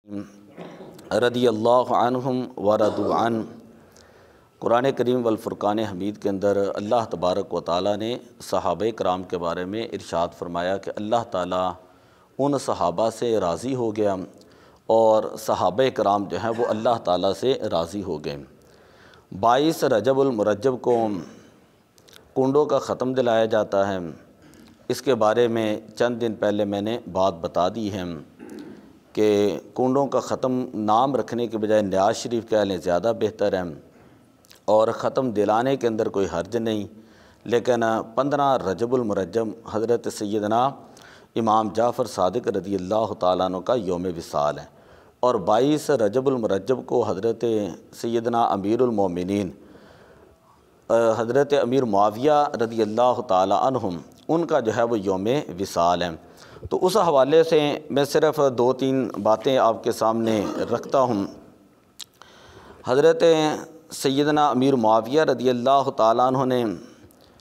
رضی اللہ عنہم ورضوا عنہ۔ قرآن کریم والفرقان حمید کے اندر اللہ تبارک و تعالیٰ نے صحابہ کرام کے بارے میں ارشاد فرمایا کہ اللہ تعالیٰ ان صحابہ سے راضی ہو گیا اور صحابہ کرام جو ہیں وہ اللہ تعالیٰ سے راضی ہو گئے۔ 22 رجب المرجب کو کنڈوں کا ختم دلایا جاتا ہے۔ اس کے بارے میں چند دن پہلے میں نے بات بتا دی ہے کہ کنڈوں کا ختم نام رکھنے کے بجائے نیاز شریف کہہ لیں زیادہ بہتر ہے، اور ختم دلانے کے اندر کوئی حرج نہیں، لیکن 15 رجب المرجب حضرت سیدنا امام جعفر صادق رضی اللہ تعالیٰ عنہ کا یوم وصال ہے، اور 22 رجب المرجب کو حضرت سیدنا امیر المومنین حضرت امیر معاویہ رضی اللہ تعالیٰ عنہم ان کا جو ہے وہ یوم وصال ہے۔ تو اس حوالے سے میں صرف 2-3 باتیں آپ کے سامنے رکھتا ہوں۔ حضرت سیدنا امیر معاویہ رضی اللہ تعالیٰ عنہ نے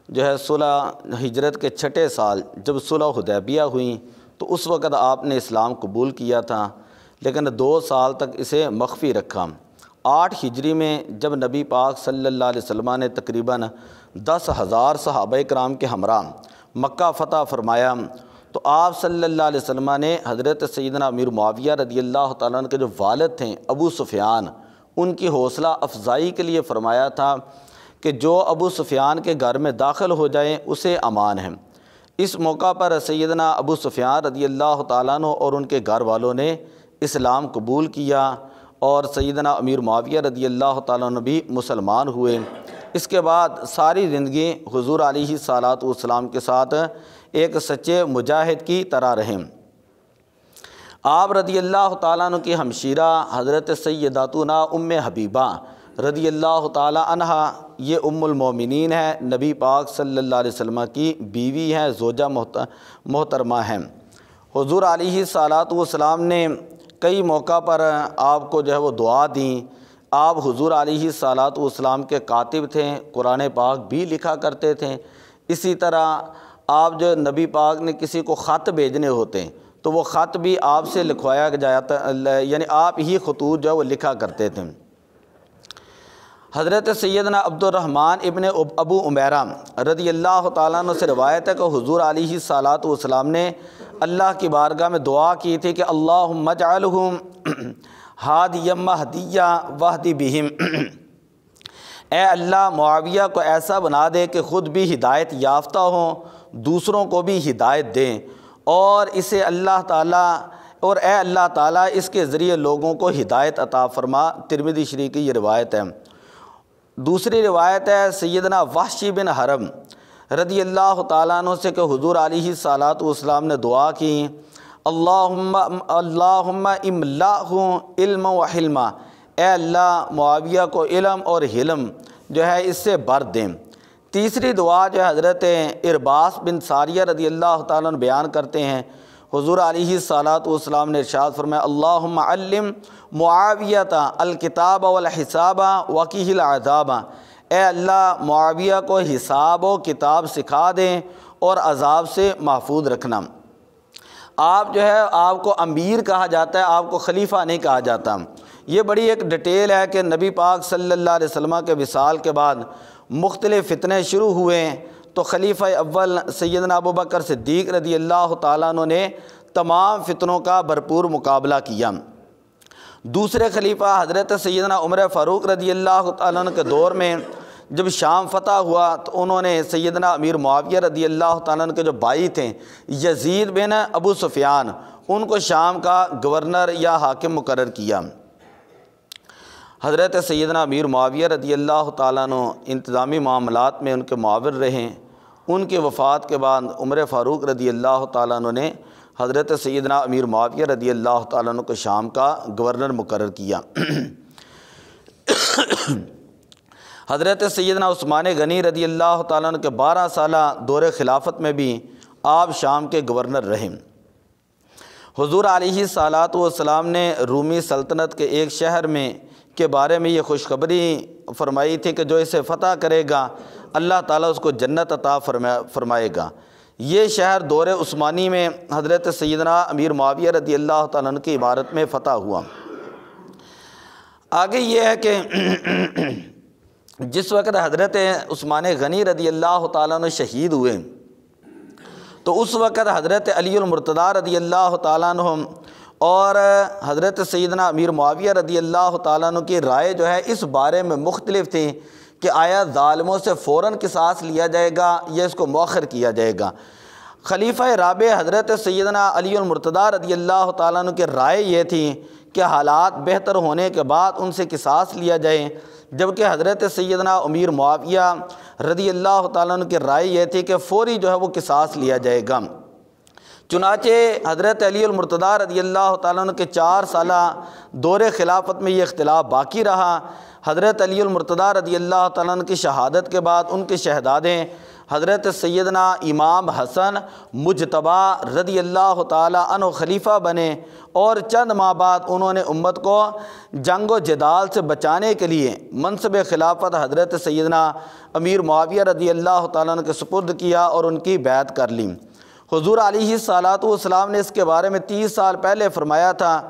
جو ہے صلح ہجرت کے 6 سال جب صلح حدیبیہ ہوئیں تو اس وقت آپ نے اسلام قبول کیا تھا، لیکن 2 سال تک اسے مخفی رکھا۔ 8 ہجری میں جب نبی پاک صلی اللہ علیہ وسلم نے تقریباً 10,000 صحابہ کرام کے ہمراہ مکہ فتح فرمایا تو آپ صلی اللہ علیہ وسلم نے حضرت سیدنا امیر معاویہ رضی اللہ تعالیٰ عنہ کے جو والد تھے ابو سفیان، ان کی حوصلہ افزائی کے لیے فرمایا تھا کہ جو ابو سفیان کے گھر میں داخل ہو جائے اسے امان ہے۔ اس موقع پر سیدنا ابو سفیان رضی اللہ تعالیٰ عنہ اور ان کے گھر والوں نے اسلام قبول کیا، اور سیدنا امیر معاویہ رضی اللہ تعالیٰ عنہ بھی مسلمان ہوئے۔ اس کے بعد ساری زندگی حضور علیہ الصلوۃ والسلام کے ساتھ ایک سچے مجاہد کی طرح رہیں۔ آپ رضی اللہ تعالیٰ عنہ کی ہمشیرہ حضرت سیداتنا ام حبیبہ رضی اللہ تعالیٰ عنہا، یہ ام المومنین ہے، نبی پاک صلی اللہ علیہ وسلم کی بیوی ہیں، زوجہ محترمہ ہیں۔ حضور علیہ الصلوۃ والسلام نے کئی موقع پر آپ کو جو ہے وہ دعا دیں۔ آپ حضور علیہ الصلوۃ والسلام کے کاتب تھے، قرآن پاک بھی لکھا کرتے تھے۔ اسی طرح آپ جو نبی پاک نے کسی کو خط بھیجنے ہوتے ہیں تو وہ خط بھی آپ سے لکھوایا جاتا، یعنی آپ ہی خطوط جو ہے وہ لکھا کرتے تھے۔ حضرت سیدنا عبد الرحمن ابن ابو عمیرہ رضی اللہ تعالیٰ عنہ سے روایت ہے کہ حضور علیہ الصلوۃ والسلام نے اللہ کی بارگاہ میں دعا کی تھی کہ اللہم اجعلہم ہادیا مہدیا واہدی بہم، اے اللہ معاویہ کو ایسا بنا دے کہ خود بھی ہدایت یافتہ ہوں، دوسروں کو بھی ہدایت دیں، اور اسے اللہ تعالیٰ اور اے اللہ تعالیٰ اس کے ذریعے لوگوں کو ہدایت عطا فرما۔ ترمذی شریف کی یہ روایت ہے۔ دوسری روایت ہے سیدنا وحشی بن حرب رضی اللہ تعالیٰ عنہ سے کہ حضور علیہ الصلوۃ والسلام نے دعا کی اللہم املأہ علم و حلما، اے اللہ معاویہ کو علم اور حلم جو ہے اس سے بھر دیں۔ تیسری دعا جو ہے حضرت ارباس بن ساریہ رضی اللہ تعالیٰ عنہ بیان کرتے ہیں، حضور علیہ الصلوۃ والسلام نے ارشاد فرمایا اللہم علم معاویۃ الکتاب والحساب وقیہ العذاب، اے اللہ معاویہ کو حساب و کتاب سکھا دیں اور عذاب سے محفوظ رکھنا۔ آپ جو ہے آپ کو امیر کہا جاتا ہے، آپ کو خلیفہ نہیں کہا جاتا۔ یہ بڑی ایک ڈیٹیل ہے کہ نبی پاک صلی اللہ علیہ وسلم کے وصال کے بعد مختلف فتنے شروع ہوئے تو خلیفہ اول سیدنا ابوبکر صدیق رضی اللہ تعالیٰ عنہ نے تمام فتنوں کا بھرپور مقابلہ کیا۔ دوسرے خلیفہ حضرت سیدنا عمر فاروق رضی اللہ تعالیٰ عنہ کے دور میں جب شام فتح ہوا تو انہوں نے سیدنا امیر معاویہ رضی اللہ تعالیٰ عنہ کے جو بھائی تھے یزید بن ابو سفیان، ان کو شام کا گورنر یا حاکم مقرر کیا۔ حضرت سیدنا امیر معاویہ رضی اللہ تعالیٰ عنہ انتظامی معاملات میں ان کے معاون رہے۔ ان کی وفات کے بعد عمر فاروق رضی اللہ تعالیٰ عنہ نے حضرت سیدنا امیر معاویہ رضی اللہ تعالیٰ عنہ کو شام کا گورنر مقرر کیا۔ حضرت سیدنا عثمان غنی رضی اللہ تعالیٰ عنہ کے 12 سالہ دور خلافت میں بھی آپ شام کے گورنر رہے۔ حضور علیہ الصلوۃ والسلام نے رومی سلطنت کے ایک شہر میں کے بارے میں یہ خوشخبری فرمائی تھی کہ جو اسے فتح کرے گا اللہ تعالیٰ اس کو جنت عطا فرمائے گا۔ یہ شہر دور عثمانی میں حضرت سیدنا امیر معاویہ رضی اللہ تعالیٰ عنہ کی عمارت میں فتح ہوا۔ آگے یہ ہے کہ جس وقت حضرت عثمان غنی رضی اللہ تعالیٰ عنہ شہید ہوئے تو اس وقت حضرت علی المرتضیٰ رضی اللہ تعالیٰ عنہ اور حضرت سیدنا امیر معاویہ رضی اللہ تعالیٰ عنہ کی رائے جو ہے اس بارے میں مختلف تھی کہ آیا ظالموں سے فوراً قصاص لیا جائے گا یا اس کو مؤخر کیا جائے گا۔ خلیفہ رابع حضرت سیدنا علی المرتضیٰ رضی اللہ تعالیٰ عنہ کی رائے یہ تھی کہ حالات بہتر ہونے کے بعد ان سے قصاص لیا جائے، جبکہ حضرت سیدنا امیر معاویہ رضی اللہ تعالیٰ عنہ کی رائے یہ تھی کہ فوری جو ہے وہ قصاص لیا جائے گا۔ چنانچہ حضرت علی المرتضیٰ رضی اللہ تعالیٰ عنہ کے 4 سالہ دور خلافت میں یہ اختلاف باقی رہا۔ حضرت علی المرتضیٰ رضی اللہ تعالیٰ عنہ کی شہادت کے بعد ان کے شہزادے حضرت سیدنا امام حسن مجتبیٰ رضی اللہ تعالیٰ عنہ خلیفہ بنے، اور چند ماہ بعد انہوں نے امت کو جنگ و جدال سے بچانے کے لیے منصب خلافت حضرت سیدنا امیر معاویہ رضی اللہ تعالیٰ عنہ کے سپرد کیا اور ان کی بیعت کر لی۔ حضور علیہ الصلاۃ والسلام نے اس کے بارے میں 30 سال پہلے فرمایا تھا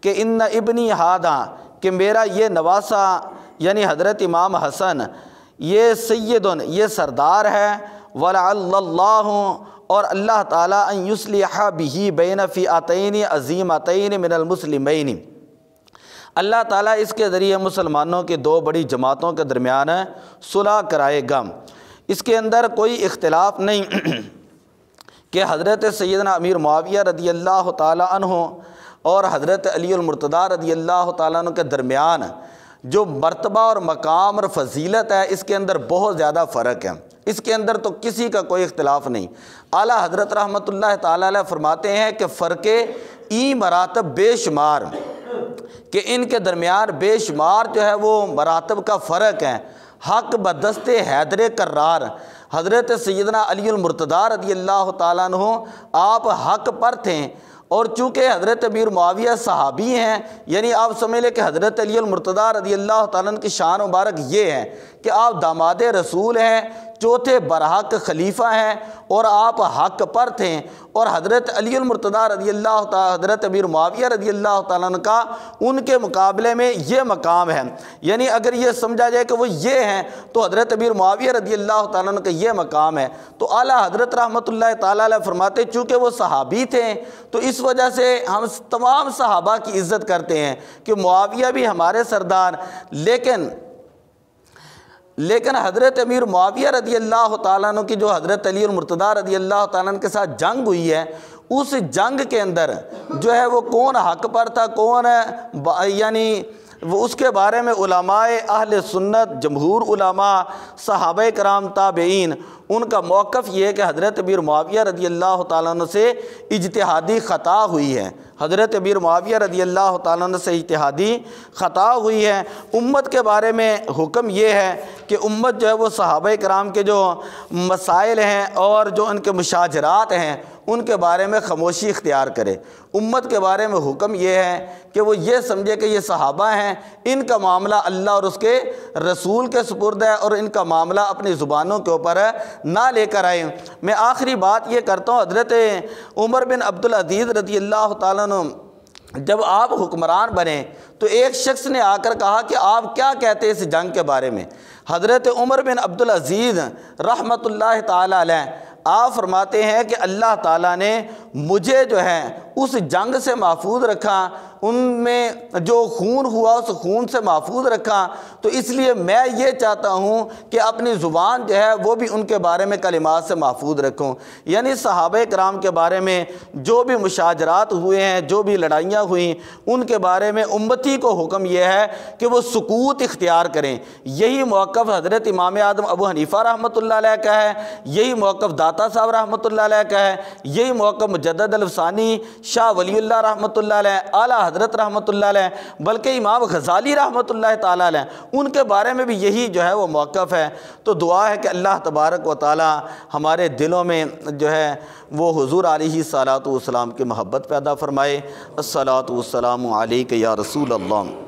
کہ ان ابنی ہادہ، کہ میرا یہ نواسہ یعنی حضرت امام حسن یہ سیدن، یہ سردار ہے، ولعل اللہ، اور اللہ تعالیٰ ان یصلح بہ بین فئتین عظیمتین من المسلمین، اللہ تعالیٰ اس کے ذریعے مسلمانوں کی 2 بڑی جماعتوں کے درمیان صلح کرائے گا۔ اس کے اندر کوئی اختلاف نہیں کہ حضرت سیدنا امیر معاویہ رضی اللہ تعالیٰ عنہ اور حضرت علی المرتضیٰ رضی اللہ تعالیٰ عنہ کے درمیان جو مرتبہ اور مقام اور فضیلت ہے اس کے اندر بہت زیادہ فرق ہے، اس کے اندر تو کسی کا کوئی اختلاف نہیں۔ اعلیٰ حضرت رحمۃ اللہ تعالیٰ علیہ فرماتے ہیں کہ فرق مراتب بے شمار، کہ ان کے درمیان بے شمار جو ہے وہ مراتب کا فرق ہے۔ حق بدست حیدر کرار، حضرت سیدنا علی المرتضیٰ رضی اللہ تعالیٰ عنہ آپ حق پر تھے، اور چونکہ حضرت امیر معاویہ صحابی ہیں، یعنی آپ سمجھ لیں کہ حضرت علی المرتضیٰ رضی اللہ تعالیٰ عنہ کی شان مبارک یہ ہے کہ آپ داماد رسول ہیں، چوتھے برحق خلیفہ ہیں، اور آپ حق پر تھے، اور حضرت علی المرتضیٰ رضی اللہ تعالیٰ حضرت امیر معاویہ رضی اللہ تعالیٰ عنہ کا ان کے مقابلے میں یہ مقام ہے، یعنی اگر یہ سمجھا جائے کہ وہ یہ ہیں تو حضرت امیر معاویہ رضی اللہ تعالیٰ عنہ کا یہ مقام ہے۔ تو اعلیٰ حضرت رحمۃ اللہ تعالیٰ علیہ فرماتے چونکہ وہ صحابی تھے تو اس وجہ سے ہم تمام صحابہ کی عزت کرتے ہیں کہ معاویہ بھی ہمارے سردار، لیکن حضرت امیر معاویہ رضی اللہ تعالیٰ عنہ کی جو حضرت علی المرتضیٰ رضی اللہ تعالیٰ عنہ کے ساتھ جنگ ہوئی ہے، اس جنگ کے اندر جو ہے وہ کون حق پر تھا، کون یعنی وہ اس کے بارے میں علماء اہل سنت، جمہور علماء، صحابہ کرام، تابعین، ان کا موقف یہ ہے کہ حضرت امیر معاویہ رضی اللہ تعالیٰ عنہ سے اجتہادی خطا ہوئی ہے، حضرت امیر معاویہ رضی اللہ تعالیٰ عنہ سے اجتہادی خطا ہوئی ہے۔ امت کے بارے میں حکم یہ ہے کہ امت جو ہے وہ صحابہ کرام کے جو مسائل ہیں اور جو ان کے مشاجرات ہیں ان کے بارے میں خاموشی اختیار کرے۔ امت کے بارے میں حکم یہ ہے کہ وہ یہ سمجھے کہ یہ صحابہ ہیں، ان کا معاملہ اللہ اور اس کے رسول کے سپرد ہے، اور ان کا معاملہ اپنی زبانوں کے اوپر نہ لے کر آئیں۔ میں آخری بات یہ کرتا ہوں، حضرت عمر بن عبدالعزیز رضی اللہ تعالیٰ عنہ جب آپ حکمران بنے تو ایک شخص نے آ کر کہا کہ آپ کیا کہتے ہیں اس جنگ کے بارے میں؟ حضرت عمر بن عبدالعزیز رحمۃ اللہ تعالیٰ علیہ آپ فرماتے ہیں کہ اللہ تعالیٰ نے مجھے جو ہے اس جنگ سے محفوظ رکھا، ان میں جو خون ہوا اس خون سے محفوظ رکھا، تو اس لیے میں یہ چاہتا ہوں کہ اپنی زبان جو ہے وہ بھی ان کے بارے میں کلمات سے محفوظ رکھوں۔ یعنی صحابہ کرام کے بارے میں جو بھی مشاجرات ہوئے ہیں، جو بھی لڑائیاں ہوئیں، ان کے بارے میں امتی کو حکم یہ ہے کہ وہ سکوت اختیار کریں۔ یہی موقف حضرت امام اعظم ابو حنیفہ رحمۃ اللہ علیہ کا ہے، یہی موقف داتا صاحب رحمۃ اللہ علیہ کا ہے، یہی موقف مجدد الفسانی شاہ ولی اللہ رحمۃ اللہ علیہ، اعلیٰ حضرت رحمۃ اللہ علیہ، بلکہ امام غزالی رحمۃ اللہ تعالیٰ علیہ، ان کے بارے میں بھی یہی جو ہے وہ موقف ہے۔ تو دعا ہے کہ اللہ تبارک و تعالی ہمارے دلوں میں جو ہے وہ حضور علیہ الصلاۃ والسلام کی محبت پیدا فرمائے۔ الصلاۃ والسلام علیک یا رسول اللہ۔